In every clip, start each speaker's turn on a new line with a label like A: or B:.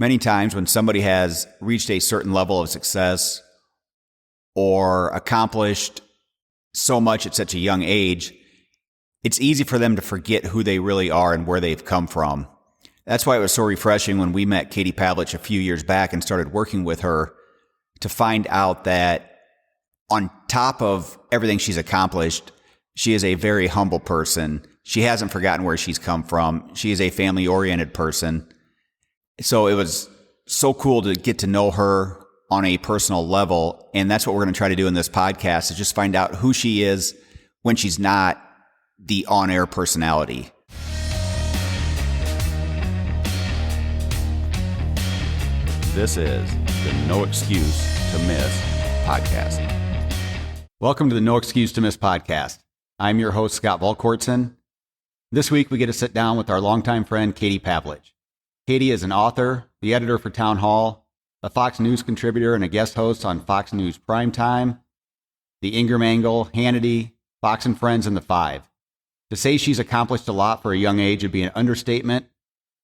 A: Many times when somebody has reached a certain level of success or accomplished so much at such a young age, it's easy for them to forget who they really are and where they've come from. That's why it was so refreshing when we met Katie Pavlich a few years back and started working with her to find out that on top of everything she's accomplished, she is a very humble person. She hasn't forgotten where she's come from. She is a family-oriented person. So it was so cool to get to know her on a personal level. And that's what we're going to try to do in this podcast, is just find out who she is when she's not the on-air personality. This is the No Excuse to Miss podcast. Welcome to the No Excuse to Miss podcast. I'm your host, Scott Volkortson. This week, we get to sit down with our longtime friend, Katie Pavlich. Katie is an author, the editor for Town Hall, a Fox News contributor, and a guest host on Fox News Primetime, The Ingram Angle, Hannity, Fox and Friends, and The Five. To say she's accomplished a lot for a young age would be an understatement,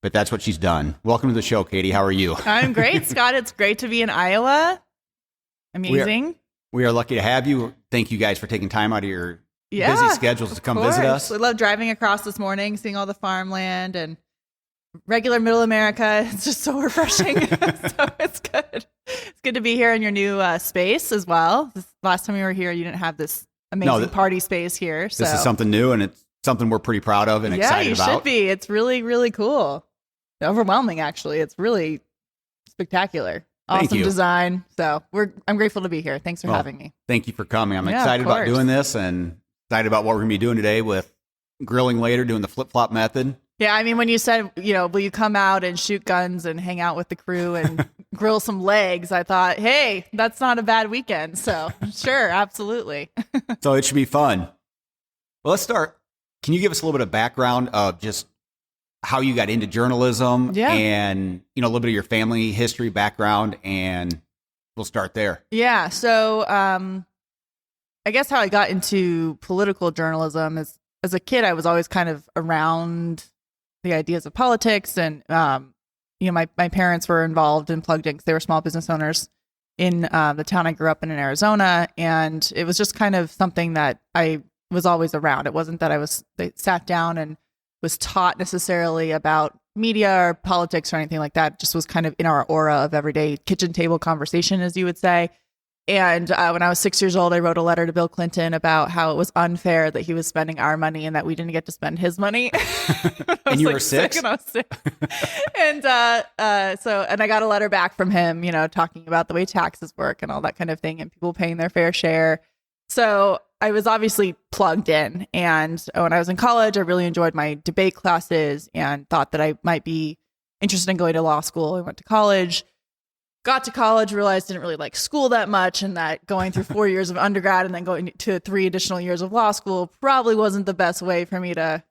A: but that's what she's done. Welcome to the show, Katie. How are you?
B: I'm great, Scott. It's great to be in Iowa. Amazing.
A: We are lucky to have you. Thank you guys for taking time out of your busy schedules to come visit us.
B: I love driving across this morning, seeing all the farmland and regular middle America. It's just so refreshing. So it's good. It's good to be here in your new space as well. Last time we were here, you didn't have this amazing party space here. So
A: this is something new, and it's something we're pretty proud of and excited about. Yeah, you
B: should be. It's really, really cool. Overwhelming, actually. It's really spectacular. Awesome design. So I'm grateful to be here. Thanks for having me.
A: Thank you for coming. I'm excited about doing this and excited about what we're going to be doing today with grilling later, doing the flip-flop method.
B: Yeah, I mean, when you said, will you come out and shoot guns and hang out with the crew and grill some legs, I thought, hey, that's not a bad weekend. So sure, absolutely.
A: So it should be fun. Well, let's start. Can you give us a little bit of background of just how you got into journalism and, a little bit of your family history background, and we'll start there.
B: Yeah. So I guess how I got into political journalism is, as a kid, I was always kind of around the ideas of politics, and my parents were involved and plugged in because they were small business owners in the town I grew up in Arizona, and it was just kind of something that I was always around. It wasn't that they sat down and was taught necessarily about media or politics or anything like that. It just was kind of in our aura of everyday kitchen table conversation, as you would say. And when I was 6 years old, I wrote a letter to Bill Clinton about how it was unfair that he was spending our money and that we didn't get to spend his money.
A: And you were six?
B: And I was 6. And I got a letter back from him, talking about the way taxes work and all that kind of thing, and people paying their fair share. So I was obviously plugged in. And when I was in college, I really enjoyed my debate classes and thought that I might be interested in going to law school. I went to college. Got to college, realized didn't really like school that much, and that going through 4 years of undergrad and then going to 3 additional years of law school probably wasn't the best way for me to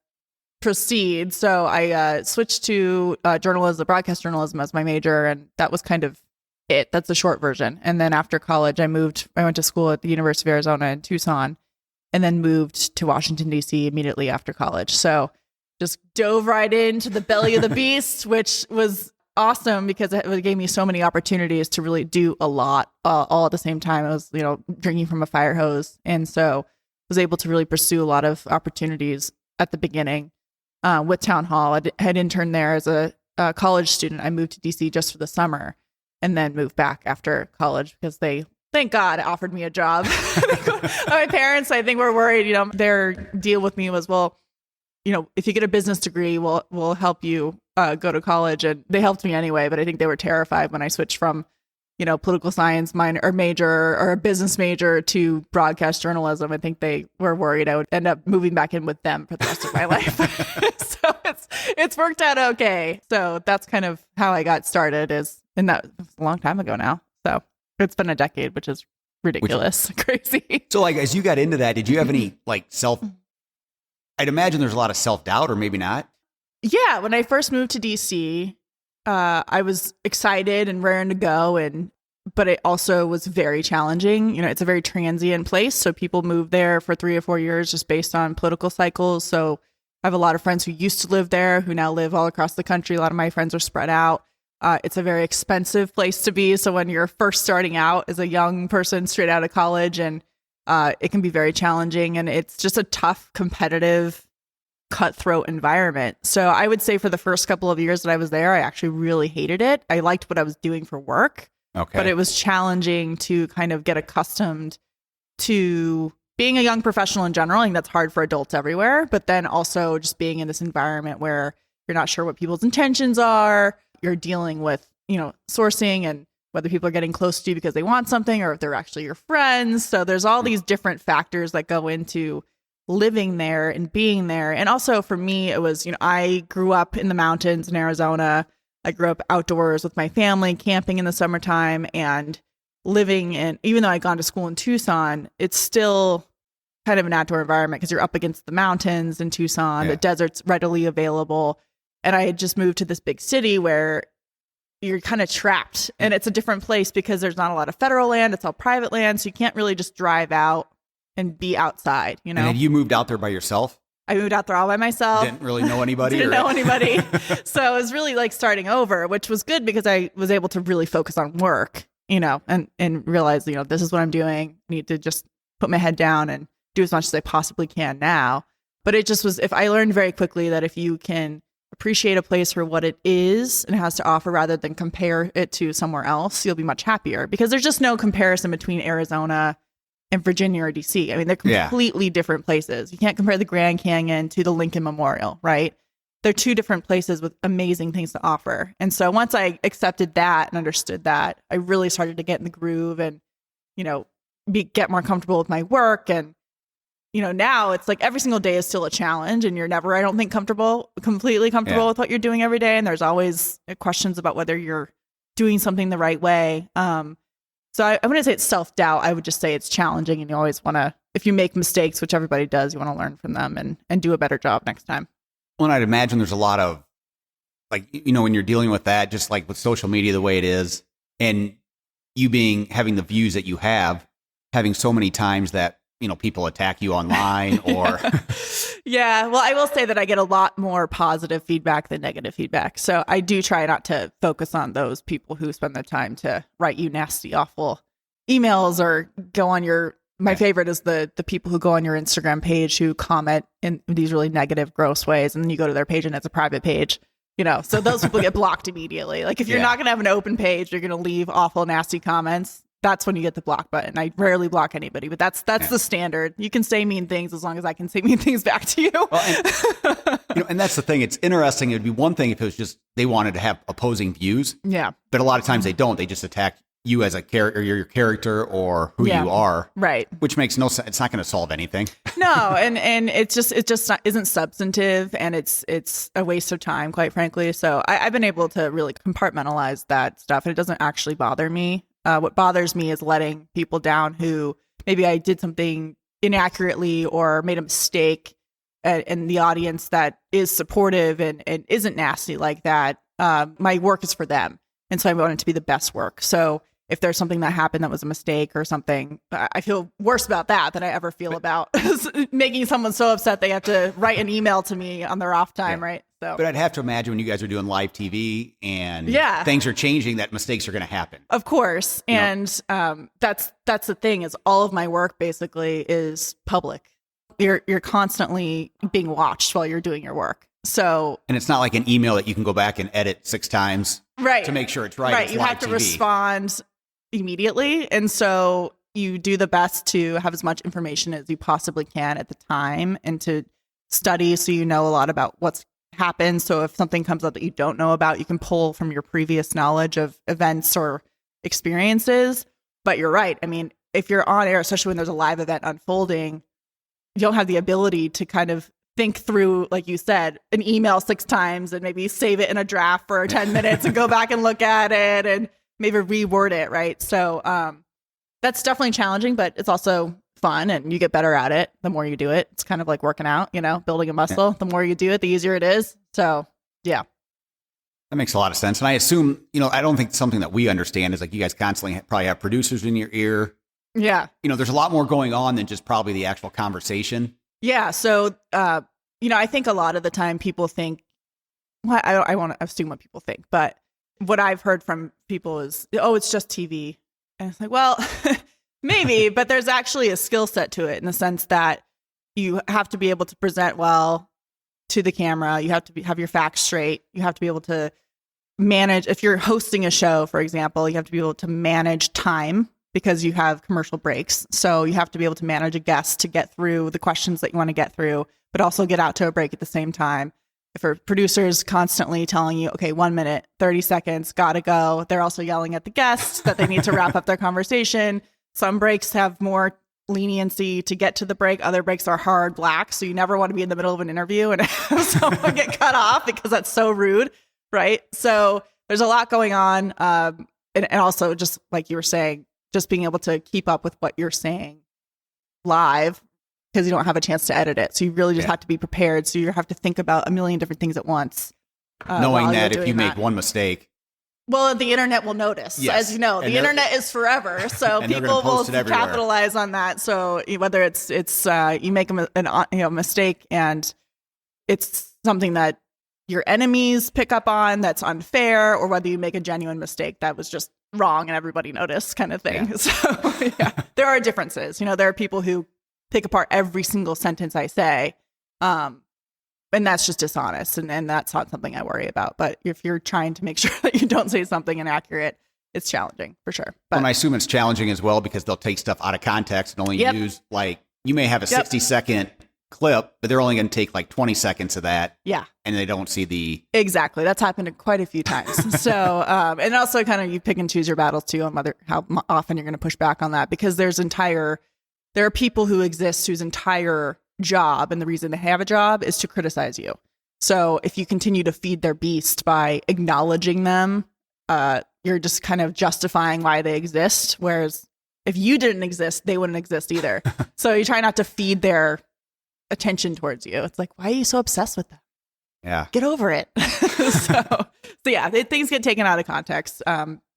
B: proceed. So I switched to journalism, broadcast journalism as my major, and that was kind of it. That's the short version. And then after college, I went to school at the University of Arizona in Tucson, and then moved to Washington, D.C. immediately after college. So just dove right into the belly of the beast, which was awesome because it gave me so many opportunities to really do a lot all at the same time. I was, drinking from a fire hose. And so was able to really pursue a lot of opportunities at the beginning with Town Hall. I had interned there as a college student. I moved to DC just for the summer and then moved back after college because they, thank God, offered me a job. My parents, I think, were worried, their deal with me was, well, if you get a business degree, we'll help you go to college. And they helped me anyway, but I think they were terrified when I switched from, political science minor or major or a business major to broadcast journalism. I think they were worried I would end up moving back in with them for the rest of my life. So it's worked out okay. So that's kind of how I got started, and that was a long time ago now. So it's been a decade, which is ridiculous, crazy.
A: So as you got into that, did you have any I'd imagine there's a lot of self-doubt, or maybe not.
B: Yeah. When I first moved to DC, I was excited and raring to go. But it also was very challenging. It's a very transient place. So people move there for 3 or 4 years just based on political cycles. So I have a lot of friends who used to live there who now live all across the country. A lot of my friends are spread out. It's a very expensive place to be. So when you're first starting out as a young person straight out of college, and it can be very challenging, and it's just a tough, competitive, cutthroat environment. So I would say for the first couple of years that I was there, I actually really hated it. I liked what I was doing for work, but it was challenging to kind of get accustomed to being a young professional in general. I think that's hard for adults everywhere, but then also just being in this environment where you're not sure what people's intentions are. You're dealing with, sourcing and whether people are getting close to you because they want something or if they're actually your friends. So there's all these different factors that go into living there and being there. And also for me, it was, I grew up in the mountains in Arizona. I grew up outdoors with my family, camping in the summertime, and living in, even though I'd gone to school in Tucson, it's still kind of an outdoor environment because you're up against the mountains in Tucson. The desert's readily available. And I had just moved to this big city where you're kind of trapped, and it's a different place because there's not a lot of federal land. It's all private land. So you can't really just drive out and be outside,
A: And had you moved out there by yourself?
B: I moved out there all by myself.
A: Didn't really know anybody?
B: Didn't know anybody. So it was really like starting over, which was good because I was able to really focus on work, and realize, this is what I'm doing. I need to just put my head down and do as much as I possibly can now. But it just was, if I learned very quickly that if you can appreciate a place for what it is and has to offer rather than compare it to somewhere else, you'll be much happier because there's just no comparison between Arizona and Virginia or DC. I mean, they're completely different places. You can't compare the Grand Canyon to the Lincoln Memorial, right? They're two different places with amazing things to offer. And so once I accepted that and understood that, I really started to get in the groove and, get more comfortable with my work. And, now it's like every single day is still a challenge, and you're never, I don't think, completely comfortable with what you're doing every day. And there's always questions about whether you're doing something the right way. So I wouldn't say it's self-doubt. I would just say it's challenging, and you always want to, if you make mistakes, which everybody does, you want to learn from them and do a better job next time.
A: Well, and I'd imagine there's a lot of, like, when you're dealing with that, just like with social media the way it is, and you having the views that you have, having so many times that, people attack you online or...
B: Yeah. Well, I will say that I get a lot more positive feedback than negative feedback. So I do try not to focus on those people who spend the time to write you nasty, awful emails or go on my favorite is the people who go on your Instagram page who comment in these really negative, gross ways. And then you go to their page and it's a private page, so those people get blocked immediately. Like if you're not going to have an open page, you're going to leave awful, nasty comments. That's when you get the block button. I rarely block anybody, but that's the standard. You can say mean things as long as I can say mean things back to you.
A: Well, and that's the thing. It's interesting. It'd be one thing if it was just they wanted to have opposing views.
B: Yeah.
A: But a lot of times they don't. They just attack you as a character, your character, or who you are.
B: Right.
A: Which makes no sense. It's not going to solve anything.
B: No, and it just isn't substantive, and it's a waste of time, quite frankly. So I've been able to really compartmentalize that stuff, and it doesn't actually bother me. What bothers me is letting people down who maybe I did something inaccurately or made a mistake, and the audience that is supportive and isn't nasty like that. My work is for them. And so I want it to be the best work. So if there's something that happened that was a mistake or something, I feel worse about that than I ever feel about making someone so upset they have to write an email to me on their off time, right? So,
A: but I'd have to imagine when you guys are doing live TV and things are changing, that mistakes are going to happen.
B: Of course. And that's the thing is all of my work basically is public. You're constantly being watched while you're doing your work. So,
A: and it's not like an email that you can go back and edit 6 times to make sure it's right.
B: Right.
A: It's
B: you have to respond immediately. And so you do the best to have as much information as you possibly can at the time and to study so you know a lot about what's happened. So if something comes up that you don't know about, you can pull from your previous knowledge of events or experiences. But you're right. I mean, if you're on air, especially when there's a live event unfolding, you don't have the ability to kind of think through, like you said, an email 6 times and maybe save it in a draft for 10 minutes and go back and look at it and maybe reword it, right? So that's definitely challenging, but it's also fun and you get better at it the more you do it. It's kind of like working out, building a muscle. The more you do it, the easier it is. So, yeah.
A: That makes a lot of sense. And I assume, I don't think something that we understand is like you guys constantly probably have producers in your ear.
B: Yeah.
A: There's a lot more going on than just probably the actual conversation.
B: Yeah. So, I think a lot of the time people think, well, I won't assume what people think, but what I've heard from people is, oh, it's just TV. And it's like, well, maybe, but there's actually a skill set to it in the sense that you have to be able to present well to the camera. You have to have your facts straight. You have to be able to manage. If you're hosting a show, for example, you have to be able to manage time because you have commercial breaks. So you have to be able to manage a guest to get through the questions that you want to get through, but also get out to a break at the same time. If a producer's constantly telling you, okay, 1 minute, 30 seconds, gotta go. They're also yelling at the guests that they need to wrap up their conversation. Some breaks have more leniency to get to the break. Other breaks are hard black. So you never want to be in the middle of an interview and have someone get cut off because that's so rude, right? So there's a lot going on. And also, just like you were saying, just being able to keep up with what you're saying live because you don't have a chance to edit it. So you really just have to be prepared. So you have to think about a million different things at once.
A: Knowing that if you make one mistake.
B: Well, the internet will notice. Yes. As you know, the internet is forever. So people will capitalize on that. So whether it's you make a mistake and it's something that your enemies pick up on that's unfair, or whether you make a genuine mistake that was just wrong and everybody noticed kind of thing. Yeah. So there are differences. There are people who pick apart every single sentence I say. And that's just dishonest. And that's not something I worry about. But if you're trying to make sure that you don't say something inaccurate, it's challenging for sure. But
A: I assume it's challenging as well because they'll take stuff out of context and only use you may have a 60-second clip, but they're only going to take 20 seconds of that.
B: Yeah.
A: And they don't see the...
B: Exactly. That's happened quite a few times. So, and also kind of you pick and choose your battles too on how often you're going to push back on that because there are people who exist whose entire job and the reason they have a job is to criticize you. So if you continue to feed their beast by acknowledging them, you're just kind of justifying why they exist. Whereas if you didn't exist, they wouldn't exist either. So you try not to feed their attention towards you. It's like, why are you so obsessed with them?
A: Yeah.
B: Get over it. so yeah, things get taken out of context.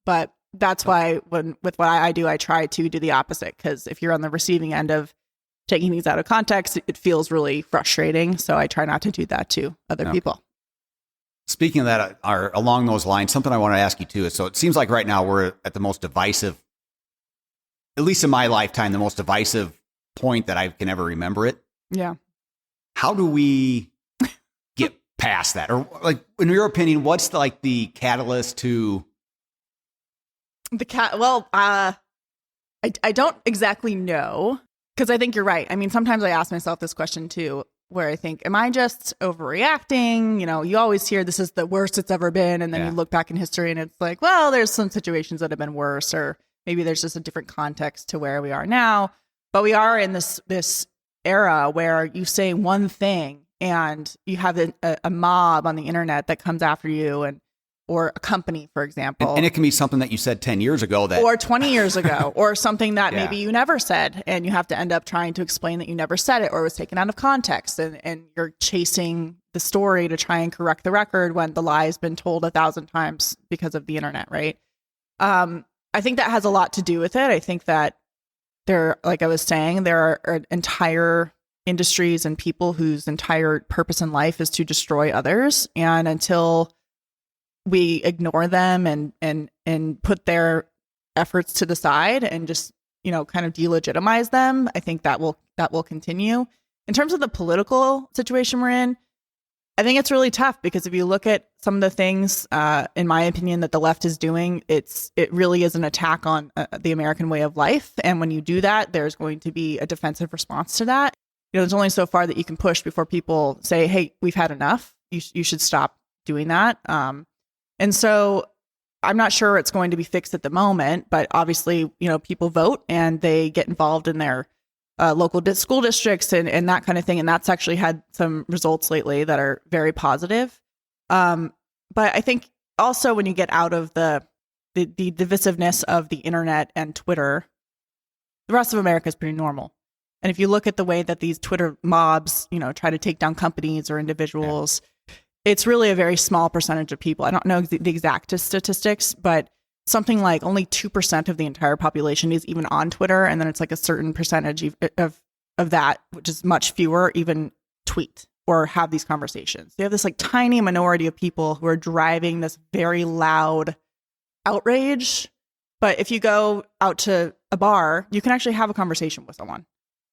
B: But that's why with what I do, I try to do the opposite. Because if you're on the receiving end of taking things out of context, it feels really frustrating. So I try not to do that to other people.
A: Speaking of that, along those lines, something I want to ask you too is, so it seems like right now we're at the most divisive, at least in my lifetime, the most divisive point that I can ever remember it.
B: Yeah.
A: How do we get past that? Or in your opinion, what's the catalyst to
B: I don't exactly know. Because I think you're right. I mean, sometimes I ask myself this question too, where I think, am I just overreacting? You always hear this is the worst it's ever been. And then you look back in history and it's like, well, there's some situations that have been worse, or maybe there's just a different context to where we are now. But we are in this era where you say one thing and you have a mob on the internet that comes after you or a company, for example.
A: And it can be something that you said 10 years ago
B: or 20 years ago, or something that maybe you never said. And you have to end up trying to explain that you never said it or it was taken out of context. And you're chasing the story to try and correct the record when the lie has been told 1,000 times because of the internet, right? I think that has a lot to do with it. I think that like I was saying, there are entire industries and people whose entire purpose in life is to destroy others. And until we ignore them and put their efforts to the side and just, kind of delegitimize them, I think that will continue. In terms of the political situation we're in, I think it's really tough because if you look at some of the things, in my opinion, that the left is doing, it really is an attack on the American way of life. And when you do that, there's going to be a defensive response to that. There's only so far that you can push before people say, hey, we've had enough. You should stop doing that. And so I'm not sure it's going to be fixed at the moment, but obviously, people vote and they get involved in their local school districts and that kind of thing. And that's actually had some results lately that are very positive. But I think also when you get out of the divisiveness of the internet and Twitter, the rest of America is pretty normal. And if you look at the way that these Twitter mobs, try to take down companies or individuals, it's really a very small percentage of people. I don't know the exact statistics, but something like only 2% of the entire population is even on Twitter. And then it's like a certain percentage of that, which is much fewer, even tweet or have these conversations. You have this like tiny minority of people who are driving this very loud outrage. But if you go out to a bar, you can actually have a conversation with someone,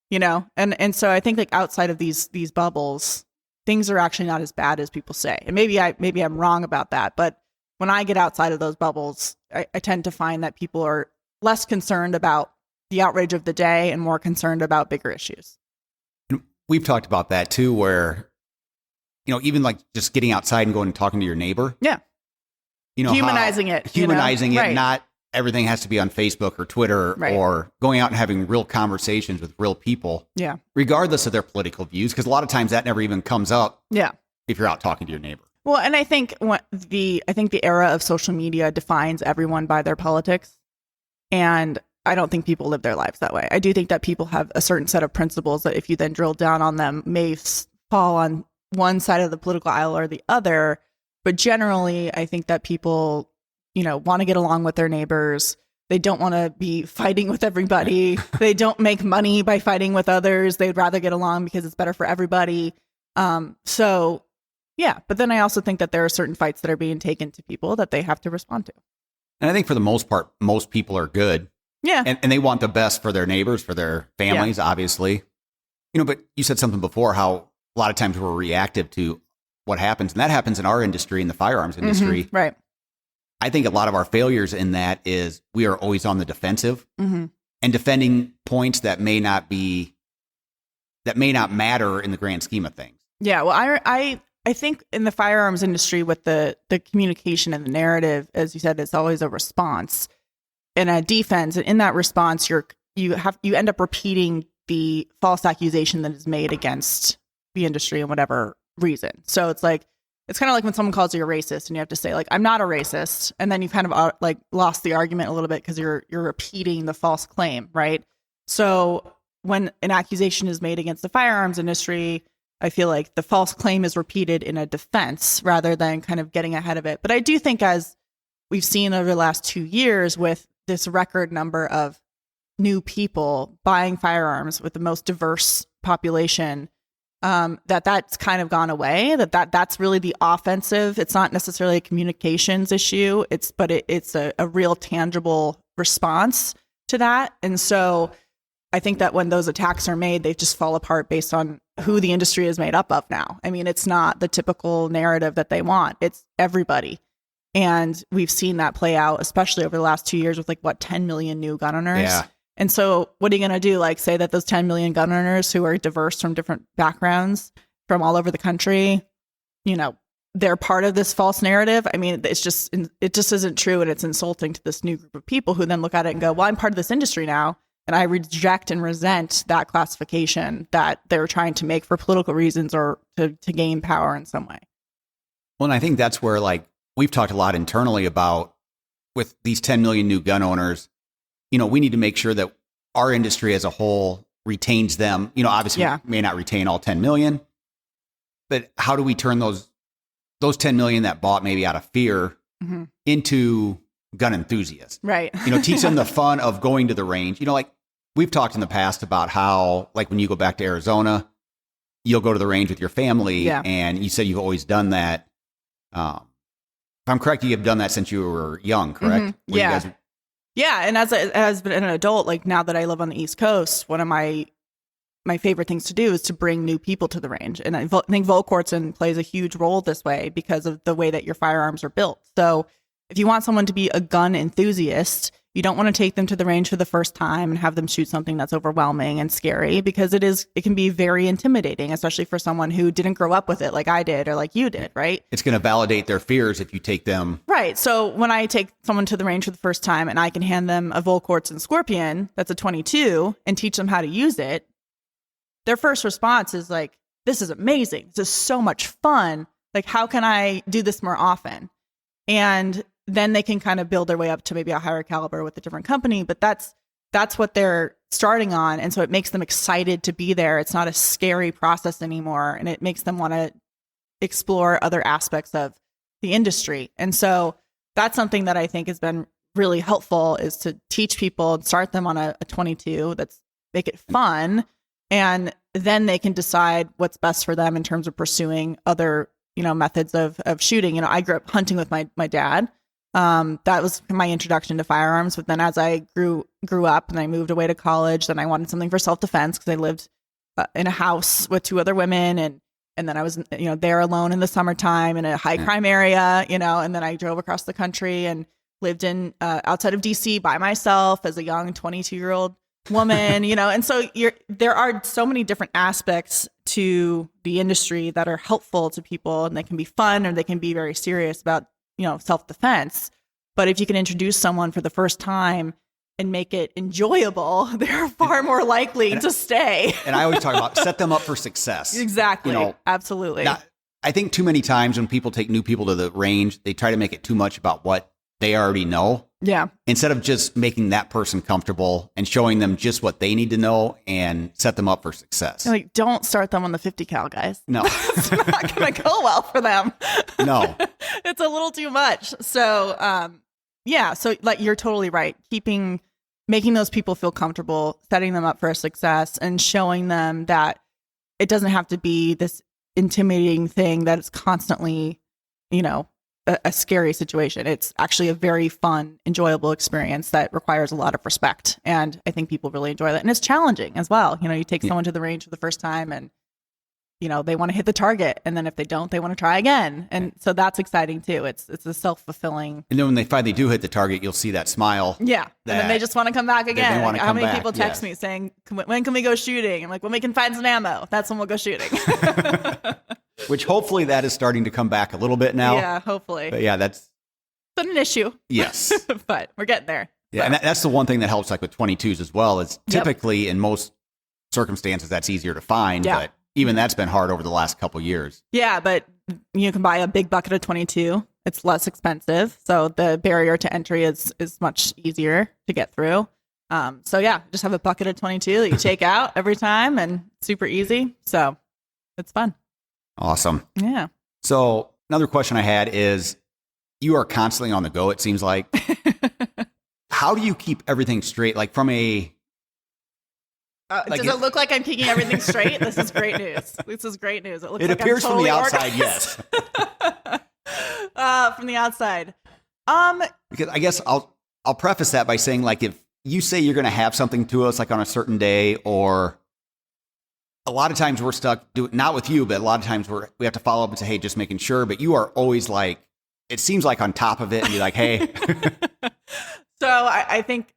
B: you know? And so I think like outside of these bubbles, things are actually not as bad as people say. And maybe I'm wrong about that. But when I get outside of those bubbles, I tend to find that people are less concerned about the outrage of the day and more concerned about bigger issues.
A: We've talked about that too, where, you know, even like just getting outside and going and talking to your neighbor.
B: Yeah.
A: You know,
B: humanizing it.
A: Humanizing it,
B: Right.
A: not everything has to be on Facebook or Twitter,
B: Right.
A: or going out and having real conversations with real people.
B: Yeah.
A: Regardless of their political views, because a lot of times that never even comes up.
B: Yeah.
A: If you're out talking to your neighbor.
B: Well, and I think the era of social media defines everyone by their politics. And I don't think people live their lives that way. I do think that people have a certain set of principles that if you then drill down on them may fall on one side of the political aisle or the other. But generally, I think that people, you know, want to get along with their neighbors. They don't want to be fighting with everybody. They don't make money by fighting with others. They'd rather get along because it's better for everybody. So, yeah. But then I also think that there are certain fights that are being taken to people that they have to respond to.
A: And I think for the most part, most people are good.
B: Yeah.
A: And they want the best for their neighbors, for their families, obviously. You know, but you said something before, how a lot of times we're reactive to what happens. And that happens in our industry, in the firearms industry.
B: Mm-hmm. Right.
A: I think a lot of our failures in that is we are always on the defensive and defending points that may not matter in the grand scheme of things.
B: Yeah. Well, I think in the firearms industry with the communication and the narrative, as you said, it's always a response and a defense. And in that response, you end up repeating the false accusation that is made against the industry and whatever reason. So it's kind of like when someone calls you a racist and you have to say like, I'm not a racist. And then you kind of like lost the argument a little bit because you're repeating the false claim. Right. So when an accusation is made against the firearms industry, I feel like the false claim is repeated in a defense rather than kind of getting ahead of it. But I do think, as we've seen over the last 2 years with this record number of new people buying firearms with the most diverse population, that's kind of gone away. That's really the offensive. It's not necessarily a communications issue. It's a real tangible response to that. And so I think that when those attacks are made, they just fall apart based on who the industry is made up of now. I mean, it's not the typical narrative that they want. It's everybody. And we've seen that play out, especially over the last 2 years with 10 million new gun owners.
A: Yeah.
B: And so what are you going to do? Like say that those 10 million gun owners who are diverse from different backgrounds from all over the country, you know, they're part of this false narrative. I mean, it just isn't true. And it's insulting to this new group of people who then look at it and go, well, I'm part of this industry now. And I reject and resent that classification that they're trying to make for political reasons or to gain power in some way.
A: Well, and I think that's where we've talked a lot internally about with these 10 million new gun owners, you know, we need to make sure that our industry as a whole retains them. You know, obviously we may not retain all 10 million, but how do we turn those 10 million that bought maybe out of fear into gun enthusiasts?
B: Right.
A: You know, teach them the fun of going to the range. You know, we've talked in the past about how, when you go back to Arizona, you'll go to the range with your family. And you said you've always done that. If I'm correct, you have done that since you were young, correct?
B: Yeah. Yeah. And as an adult, now that I live on the East Coast, one of my favorite things to do is to bring new people to the range. And I think Volquartsen plays a huge role this way because of the way that your firearms are built. So if you want someone to be a gun enthusiast, you don't want to take them to the range for the first time and have them shoot something that's overwhelming and scary, because it can be very intimidating, especially for someone who didn't grow up with it like I did or like you did, right?
A: It's going to validate their fears if you take them.
B: Right. So when I take someone to the range for the first time and I can hand them a Volquartsen Scorpion that's a 22 and teach them how to use it, their first response is like, this is amazing. This is so much fun. How can I do this more often? And then they can kind of build their way up to maybe a higher caliber with a different company. But that's what they're starting on. And so it makes them excited to be there. It's not a scary process anymore. And it makes them want to explore other aspects of the industry. And so that's something that I think has been really helpful, is to teach people and start them on a 22 make it fun. And then they can decide what's best for them in terms of pursuing other, methods of shooting. I grew up hunting with my dad. That was my introduction to firearms. But then as I grew up and I moved away to college, then I wanted something for self-defense because I lived in a house with 2 other women. And then I was, there alone in the summertime in a high crime area, and then I drove across the country and lived in outside of DC by myself as a young 22-year-old woman, and so there are so many different aspects to the industry that are helpful to people, and they can be fun or they can be very serious about, self-defense. But if you can introduce someone for the first time and make it enjoyable, they're far more likely to stay.
A: And I always talk about set them up for success.
B: Exactly. Absolutely.
A: I think too many times when people take new people to the range, they try to make it too much about what they already know.
B: Yeah.
A: Instead of just making that person comfortable and showing them just what they need to know and set them up for success.
B: Like, don't start them on the 50 cal, guys.
A: No.
B: It's not going to go well for them.
A: No.
B: It's a little too much. So, so like you're totally right. Making those people feel comfortable, setting them up for success and showing them that it doesn't have to be this intimidating thing that it's constantly, a scary situation. It's actually a very fun, enjoyable experience that requires a lot of respect. And I think people really enjoy that. And it's challenging as well. You take someone to the range for the first time and, they want to hit the target. And then if they don't, they want to try again. And so that's exciting too. It's a self-fulfilling.
A: And then when they finally do hit the target, you'll see that smile.
B: Yeah. And then they just want to come back again.
A: Like,
B: how many people text me saying, when can we go shooting? I'm like, when we can find some ammo. That's when we'll go shooting.
A: Which hopefully that is starting to come back a little bit now.
B: Yeah, hopefully.
A: But that's
B: been an issue.
A: Yes.
B: But we're getting there.
A: Yeah, and that's the one thing that helps, like with 22s as well, is typically in most circumstances that's easier to find. Yeah. But even that's been hard over the last couple years.
B: Yeah, but you can buy a big bucket of 22. It's less expensive. So the barrier to entry is much easier to get through. Just have a bucket of 22 that you take out every time and super easy. So it's fun.
A: Awesome.
B: Yeah.
A: So another question I had is, you are constantly on the go, it seems like. How do you keep everything straight? Like from a...
B: does it look like I'm keeping everything straight? This is great news. It looks like
A: appears
B: I'm totally
A: from the outside,
B: organized.
A: yes.
B: From the outside.
A: Because I guess I'll preface that by saying, like, if you say you're going to have something to us, like on a certain day, or a lot of times we're stuck, not with you, but a lot of times we have to follow up and say, hey, just making sure. But you are always like, it seems like on top of it, and you're like, hey.
B: So I think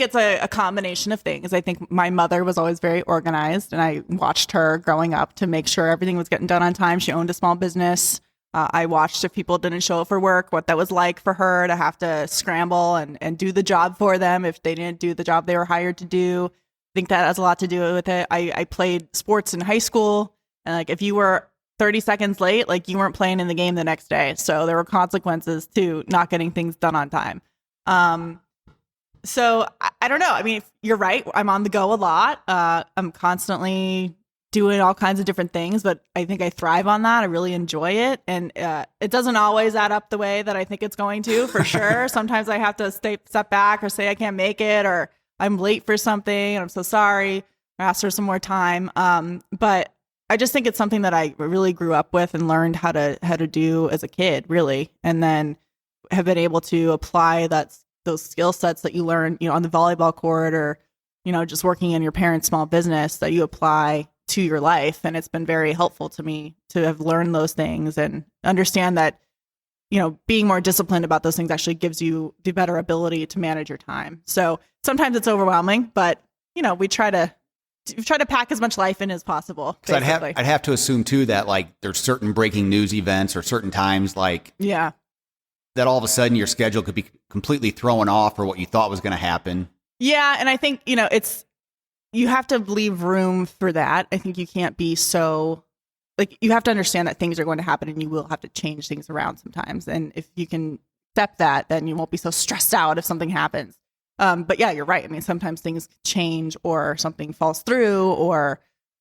B: it's a combination of things. I think my mother was always very organized, and I watched her growing up to make sure everything was getting done on time. She owned a small business. I watched if people didn't show up for work, what that was like for her to have to scramble and do the job for them if they didn't do the job they were hired to do. I think that has a lot to do with it. I played sports in high school, and like if you were 30 seconds late, like you weren't playing in the game the next day. So there were consequences to not getting things done on time. So I don't know. I mean, you're right. I'm on the go a lot. I'm constantly doing all kinds of different things, but I think I thrive on that. I really enjoy it. And it doesn't always add up the way that I think it's going to, for sure. Sometimes I have to step back or say I can't make it, or I'm late for something and I'm so sorry, or ask for some more time. But I just think it's something that I really grew up with and learned how to do as a kid, really. And then have been able to apply those skill sets that you learn, on the volleyball court, or, just working in your parents' small business, that you apply to your life. And it's been very helpful to me to have learned those things and understand that, being more disciplined about those things actually gives you the better ability to manage your time. So sometimes it's overwhelming, but, we try to pack as much life in as possible.
A: So I'd have to assume too that like there's certain breaking news events or certain times like that all of a sudden your schedule could be completely thrown off or what you thought was going to happen.
B: Yeah, and I think you have to leave room for that. I think you can't be so you have to understand that things are going to happen and you will have to change things around sometimes. And if you can accept that, then you won't be so stressed out if something happens. But yeah, you're right. I mean, sometimes things change or something falls through, or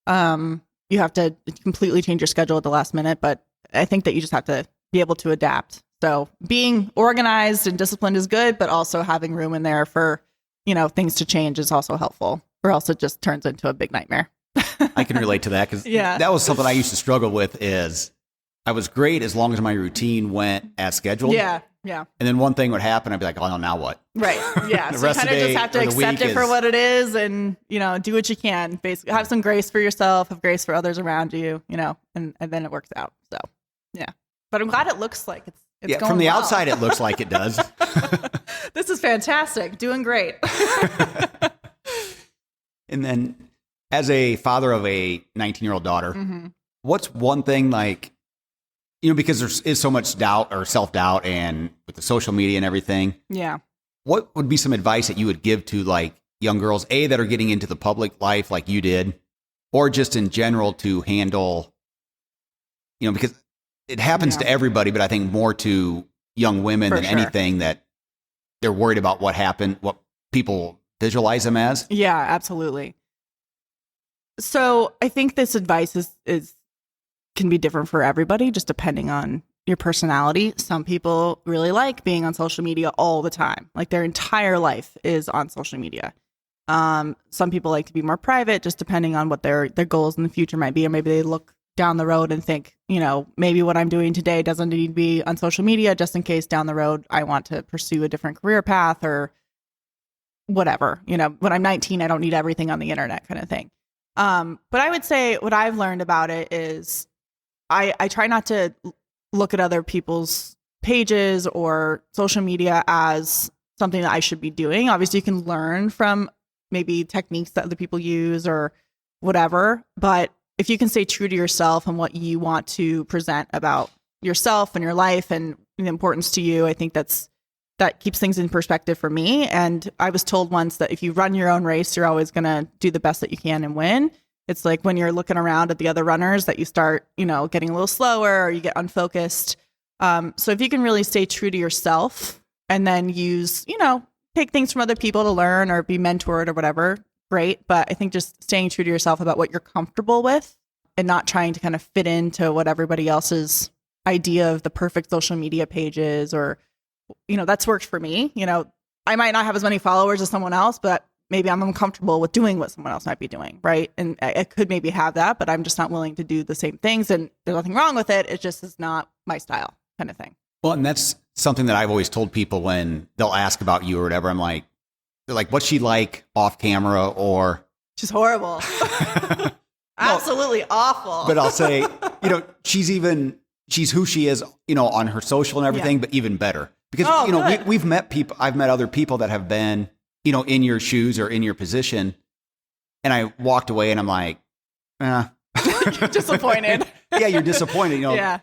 B: you have to completely change your schedule at the last minute. But I think that you just have to be able to adapt. So being organized and disciplined is good, but also having room in there for, things to change is also helpful. or else it just turns into a big nightmare.
A: I can relate to that because that was something I used to struggle with. Is I was great as long as my routine went as scheduled.
B: Yeah. Yeah.
A: And then one thing would happen. I'd be like, oh, now what?
B: Right. Yeah. So you kind of just have to accept it for what it is and, do what you can. Basically, have some grace for yourself, have grace for others around you, and then it works out. So, yeah. But I'm glad it looks like it's going
A: from the
B: well.
A: outside, it looks like it does.
B: This is fantastic. Doing great.
A: And then as a father of a 19-year-old daughter, what's one thing because there is so much doubt or self-doubt and with the social media and everything.
B: Yeah.
A: What would be some advice that you would give to young girls, that are getting into the public life like you did, or just in general to handle, because it happens to everybody, but I think more to young women than anything that they're worried about what happened, what people visualize them as.
B: Yeah, absolutely. So I think this advice is can be different for everybody, just depending on your personality. Some people really like being on social media all the time. Like their entire life is on social media. Some people like to be more private, just depending on what their goals in the future might be. Or maybe they look down the road and think, maybe what I'm doing today doesn't need to be on social media, just in case down the road I want to pursue a different career path or whatever. When I'm 19, I don't need everything on the internet kind of thing. But I would say what I've learned about it is I try not to look at other people's pages or social media as something that I should be doing. Obviously, you can learn from maybe techniques that other people use or whatever. But if you can stay true to yourself and what you want to present about yourself and your life and the importance to you, I think that keeps things in perspective for me. And I was told once that if you run your own race, you're always going to do the best that you can and win. It's like when you're looking around at the other runners that you start, getting a little slower or you get unfocused. So if you can really stay true to yourself and then use, take things from other people to learn or be mentored or whatever, great. But I think just staying true to yourself about what you're comfortable with and not trying to kind of fit into what everybody else's idea of the perfect social media page is, or, that's worked for me. I might not have as many followers as someone else, but maybe I'm uncomfortable with doing what someone else might be doing, right? And I could maybe have that, but I'm just not willing to do the same things. And there's nothing wrong with it. It just is not my style kind of thing.
A: Well, and that's something that I've always told people when they'll ask about you or whatever. I'm like, they're like, what's she like off camera? Or
B: she's horrible. Absolutely awful.
A: But I'll say, she's who she is, on her social and everything, but even better. Because, we've met people, I've met other people that have been, in your shoes or in your position. And I walked away and I'm like,
B: You're disappointed.
A: Yeah, you're disappointed,
B: Yeah.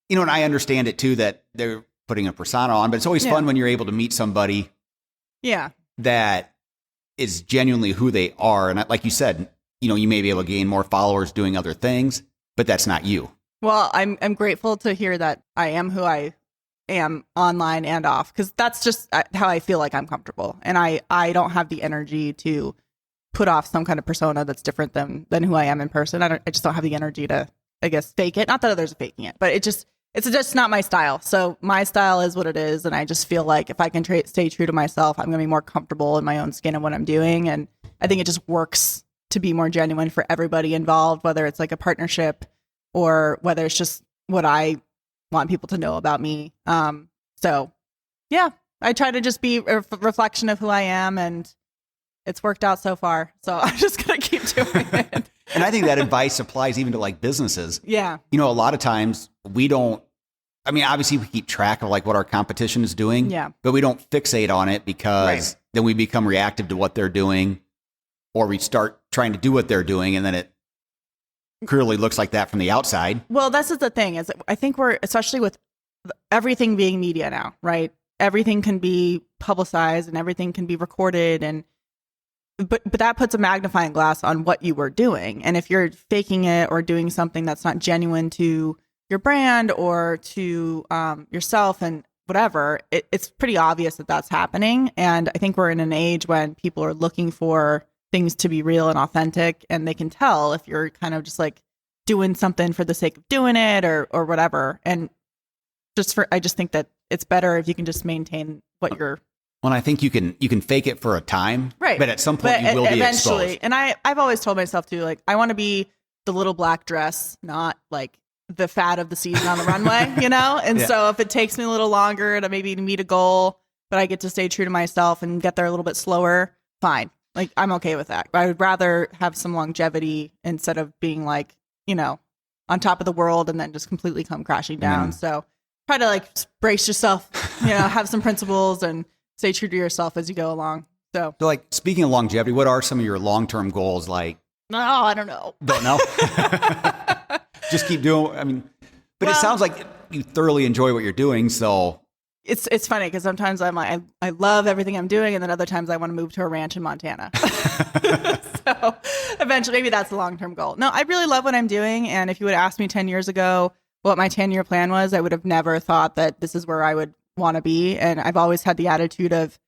A: And I understand it too, that they're putting a persona on, but it's always fun when you're able to meet somebody that is genuinely who they are. And like you said, you may be able to gain more followers doing other things, but that's not you.
B: Well, I'm grateful to hear that I am who I am online and off, because that's just how I feel like I'm comfortable. And I don't have the energy to put off some kind of persona that's different than who I am in person. I just don't have the energy to, I guess, fake it. Not that others are faking it, but it's just not my style. So my style is what it is. And I just feel like if I can stay true to myself, I'm going to be more comfortable in my own skin and what I'm doing. And I think it just works to be more genuine for everybody involved, whether it's like a partnership or whether it's just what I want people to know about me. So yeah, I try to just be a reflection of who I am, and it's worked out so far. So I'm just going to keep doing it.
A: And I think that advice applies even to like businesses.
B: Yeah.
A: A lot of times obviously we keep track of like what our competition is doing, but we don't fixate on it because then we become reactive to what they're doing, or we start trying to do what they're doing. And then it clearly looks like that from the outside. Well,
B: that's the thing is I think we're, especially with everything being media now, right? Everything can be publicized and everything can be recorded, but that puts a magnifying glass on what you were doing. And if you're faking it or doing something that's not genuine to your brand or to yourself and whatever, it's pretty obvious that that's happening. And I think we're in an age when people are looking for things to be real and authentic, and they can tell if you're kind of just like doing something for the sake of doing it or whatever. And I just think that it's better if you can just maintain what you're
A: Well, I think you can fake it for a time,
B: right?
A: But at some point, you will be
B: eventually.
A: exposed.
B: And I've always told myself too, like, I want to be the little black dress, not like the fad of the season on the runway, you know? And so if it takes me a little longer to maybe meet a goal, but I get to stay true to myself and get there a little bit slower, fine. Like, I'm okay with that. But I would rather have some longevity instead of being like, you know, on top of the world and then just completely come crashing down. So try to like brace yourself, you know, have some principles and stay true to yourself as you go along. So
A: like, speaking of longevity, what are some of your long-term goals? Like,
B: no, I don't know.
A: Don't know. Just keep doing. I mean, but it sounds like you thoroughly enjoy what you're doing. So
B: it's funny because sometimes I'm like, I love everything I'm doing, and then other times I want to move to a ranch in Montana. So eventually, maybe that's the long-term goal. No, I really love what I'm doing, and if you would ask me 10 years ago what my 10-year plan was, I would have never thought that this is where I would want to be. And I've always had the attitude of,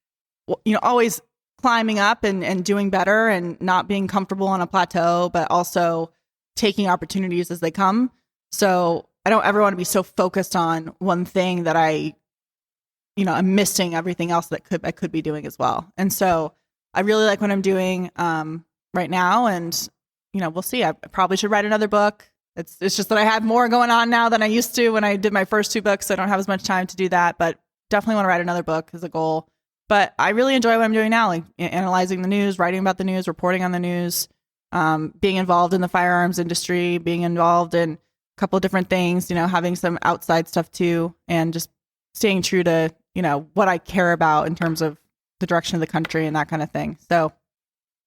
B: you know, always climbing up and doing better and not being comfortable on a plateau, but also taking opportunities as they come. So I don't ever want to be so focused on one thing that I'm missing everything else that I could be doing as well. And so I really like what I'm doing right now. And, you know, we'll see. I probably should write another book. It's just that I have more going on now than I used to when I did my first 2 books. So I don't have as much time to do that, but definitely want to write another book as a goal. But I really enjoy what I'm doing now, like analyzing the news, writing about the news, reporting on the news, being involved in the firearms industry, being involved in a couple of different things, you know, having some outside stuff too, and just staying true to, you know, what I care about in terms of the direction of the country and that kind of thing. So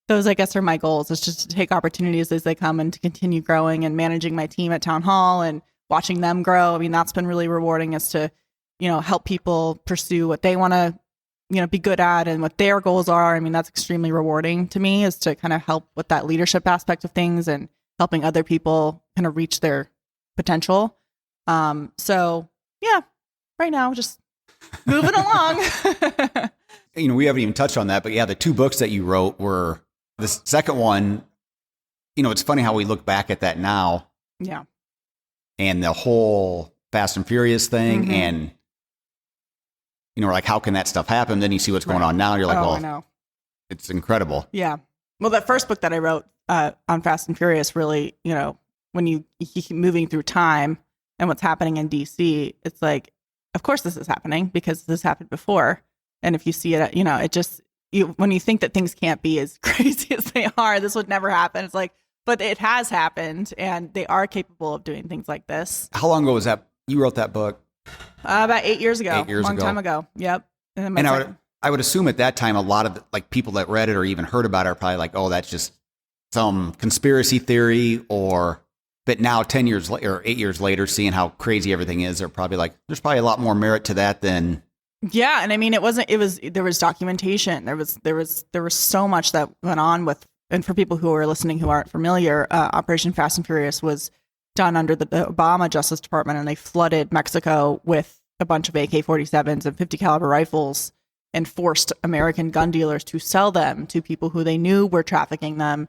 B: those, I guess, are my goals, is just to take opportunities as they come and to continue growing and managing my team at Town Hall and watching them grow. I mean, that's been really rewarding, is to, you know, help people pursue what they want to, you know, be good at and what their goals are. I mean, that's extremely rewarding to me, is to kind of help with that leadership aspect of things and helping other people kind of reach their potential. So yeah, right now, just moving along.
A: you know, we haven't even touched on that, but yeah, the 2 books that you wrote were, the second one, you know, it's funny how we look back at that now.
B: Yeah.
A: And the whole Fast and Furious thing, and, you know, like, how can that stuff happen? Then you see what's going on now. You're like,
B: I
A: well,
B: know.
A: It's incredible.
B: Yeah. Well, that first book that I wrote on Fast and Furious, really, you know, when you keep moving through time and what's happening in DC, it's like, of course this is happening because this happened before. And if you see it, you know, it just, when you think that things can't be as crazy as they are, this would never happen. It's like, but it has happened, and they are capable of doing things like this.
A: How long ago was that you wrote that book?
B: About 8 years ago.
A: 8 years
B: long
A: ago.
B: time ago. Yep. And
A: I would assume at that time, a lot of like people that read it or even heard about it are probably like, oh, that's just some conspiracy theory. But now 10 years later or 8 years later, seeing how crazy everything is, they're probably like, there's probably a lot more merit to that than.
B: Yeah. And I mean, there was documentation. There was so much that went on with, and for people who are listening who aren't familiar, Operation Fast and Furious was done under the Obama Justice Department, and they flooded Mexico with a bunch of AK-47s and 50 caliber rifles and forced American gun dealers to sell them to people who they knew were trafficking them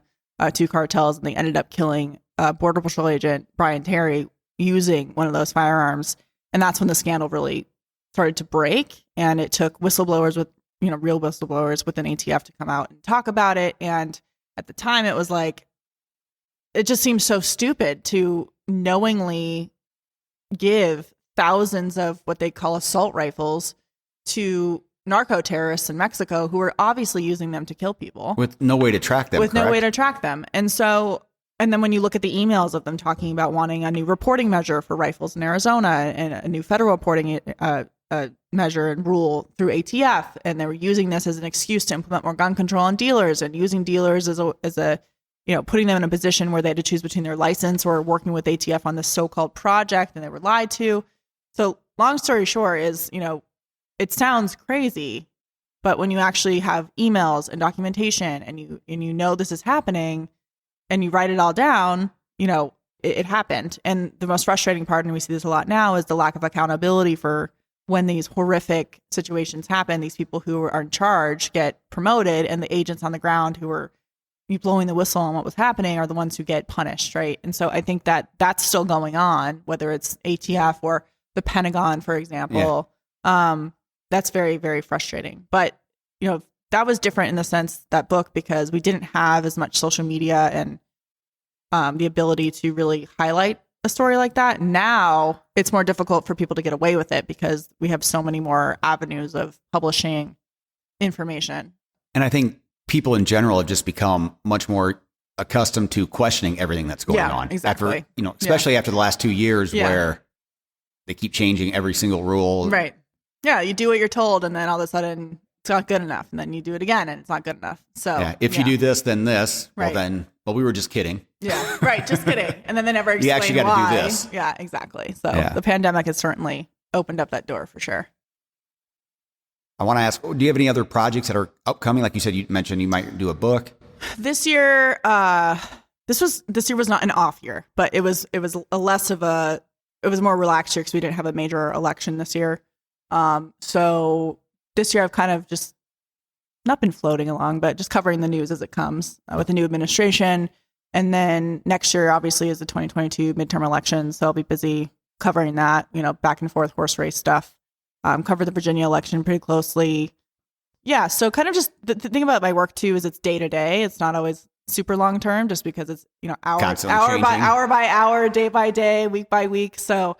B: to cartels. And they ended up killing Border Patrol agent Brian Terry using one of those firearms. And that's when the scandal really started to break. And it took whistleblowers with, you know, real whistleblowers within ATF to come out and talk about it. And at the time it was like, it just seems so stupid to knowingly give thousands of what they call assault rifles to narco terrorists in Mexico who are obviously using them to kill people.
A: With no way to track them.
B: No way to track them. And so, and then when you look at the emails of them talking about wanting a new reporting measure for rifles in Arizona and a new federal reporting measure and rule through ATF, and they were using this as an excuse to implement more gun control on dealers and using dealers as a you know, putting them in a position where they had to choose between their license or working with ATF on this so-called project, and they were lied to. So long story short is, you know, it sounds crazy, but when you actually have emails and documentation and you know this is happening and you write it all down, you know, it happened. And the most frustrating part, and we see this a lot now, is the lack of accountability for when these horrific situations happen. These people who are in charge get promoted, and the agents on the ground who are blowing the whistle on what was happening are the ones who get punished, right? And so I think that that's still going on, whether it's ATF or the Pentagon, for example. That's very, very frustrating. But that was different in the sense, that book, because we didn't have as much social media and the ability to really highlight a story like that. Now it's more difficult for people to get away with it because we have so many more avenues of publishing information.
A: And I think people in general have just become much more accustomed to questioning everything that's going on.
B: Exactly.
A: After, especially after the last 2 years where they keep changing every single rule.
B: Right. Yeah. You do what you're told, and then all of a sudden it's not good enough. And then you do it again and it's not good enough. So
A: if you do this, then this,
B: right.
A: well, we were just kidding.
B: Yeah. Right. Just kidding. And then they never explain
A: you actually got to do this.
B: Yeah, exactly. So the pandemic has certainly opened up that door for sure.
A: I want to ask, do you have any other projects that are upcoming? Like you mentioned you might do a book.
B: This year, this year was not an off year, but it was it was more relaxed year because we didn't have a major election this year. So this year I've kind of just not been floating along, but just covering the news as it comes with the new administration. And then next year, obviously, is the 2022 midterm election. So I'll be busy covering that, back and forth horse race stuff. Cover the Virginia election pretty closely. Yeah. So kind of just the thing about my work too is it's day to day. It's not always super long term, just because it's, hour by hour, day by day, week by week. So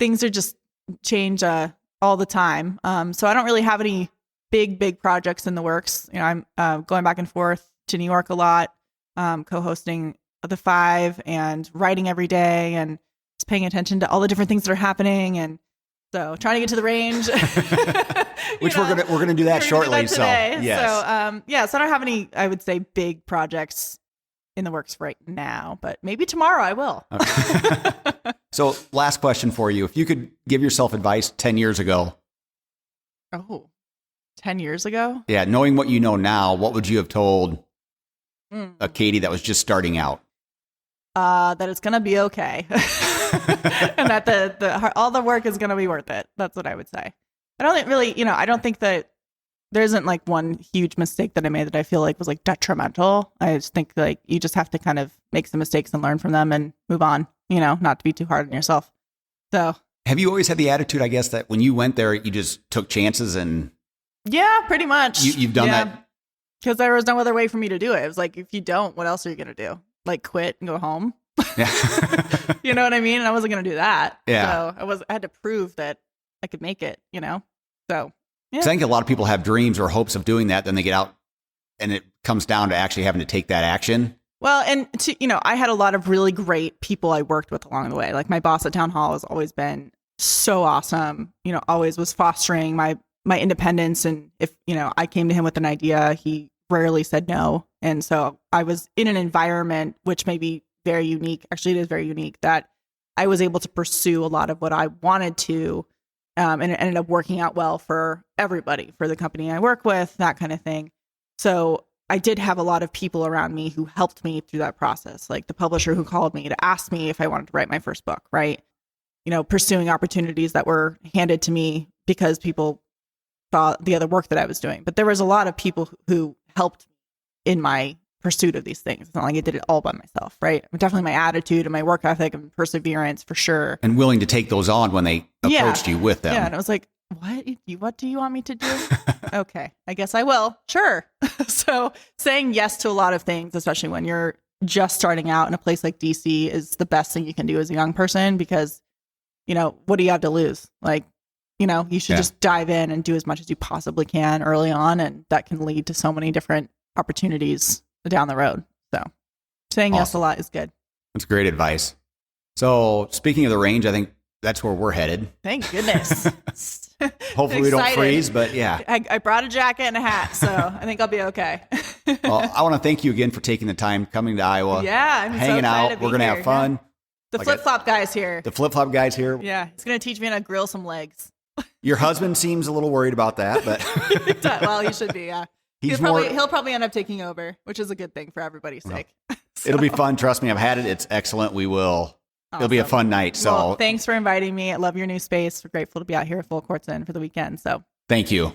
B: things are just change all the time. So I don't really have any big projects in the works. I'm going back and forth to New York a lot, co-hosting the 5 and writing every day and just paying attention to all the different things that are happening. And so trying to get to the range,
A: which we're gonna do that shortly. So yes. So I don't have any, I would say, big projects in the works right now, but maybe tomorrow I will. Okay. So last question for you. If you could give yourself advice 10 years ago.
B: Oh, 10 years ago?
A: Yeah. Knowing what you know now, what would you have told a Katie that was just starting out?
B: That it's going to be okay. And that all the work is going to be worth it. That's what I would say. I don't really, I don't think that there isn't like one huge mistake that I made that I feel like was like detrimental. I just think like you just have to kind of make some mistakes and learn from them and move on, not to be too hard on yourself. So
A: have you always had the attitude, I guess, that when you went there, you just took chances and... Yeah,
B: pretty much.
A: You've done that?
B: Because there was no other way for me to do it. It was like, if you don't, what else are you going to do? Like quit and go home?
A: Yeah.
B: You know what I mean? And I wasn't going to do that.
A: Yeah.
B: So I had to prove that I could make it, So, yeah.
A: I think a lot of people have dreams or hopes of doing that. Then they get out and it comes down to actually having to take that action.
B: Well, and I had a lot of really great people I worked with along the way. Like my boss at Town Hall has always been so awesome, always was fostering my independence. And if, I came to him with an idea, he rarely said no. And so I was in an environment which may be very unique. Actually, it is very unique that I was able to pursue a lot of what I wanted to. And it ended up working out well for everybody, for the company I work with, that kind of thing. So I did have a lot of people around me who helped me through that process, like the publisher who called me to ask me if I wanted to write my first book, right? Pursuing opportunities that were handed to me because people saw the other work that I was doing. But there was a lot of people who helped me in my pursuit of these things. It's not like I did it all by myself, right? Definitely my attitude and my work ethic and perseverance for sure.
A: And willing to take those on when they approached you with them.
B: Yeah, and I was like, what do you want me to do? Okay, I guess I will. Sure. So saying yes to a lot of things, especially when you're just starting out in a place like DC, is the best thing you can do as a young person because, what do you have to lose? Like, you should just dive in and do as much as you possibly can early on. And that can lead to so many different opportunities down the road. So saying yes a lot is good.
A: That's great advice. So speaking of the range, I think that's where we're headed.
B: Thank goodness.
A: Hopefully we don't freeze, but yeah.
B: I brought a jacket and a hat, so I think I'll be okay.
A: Well, I want to thank you again for taking the time, coming to Iowa.
B: Yeah, I'm
A: hanging
B: so
A: out. We're going to have fun.
B: Yeah. The flip-flop guy's here.
A: The flip-flop guy's here.
B: Yeah, he's going to teach me how to grill some legs.
A: Your husband seems a little worried about that, but
B: well, he should be. Yeah, he'll probably end up taking over, which is a good thing for everybody's sake. So.
A: It'll be fun. Trust me, I've had it. It's excellent. We will. Awesome. It'll be a fun night. So
B: thanks for inviting me. I love your new space. We're grateful to be out here at Full Courts Inn for the weekend. So
A: thank you.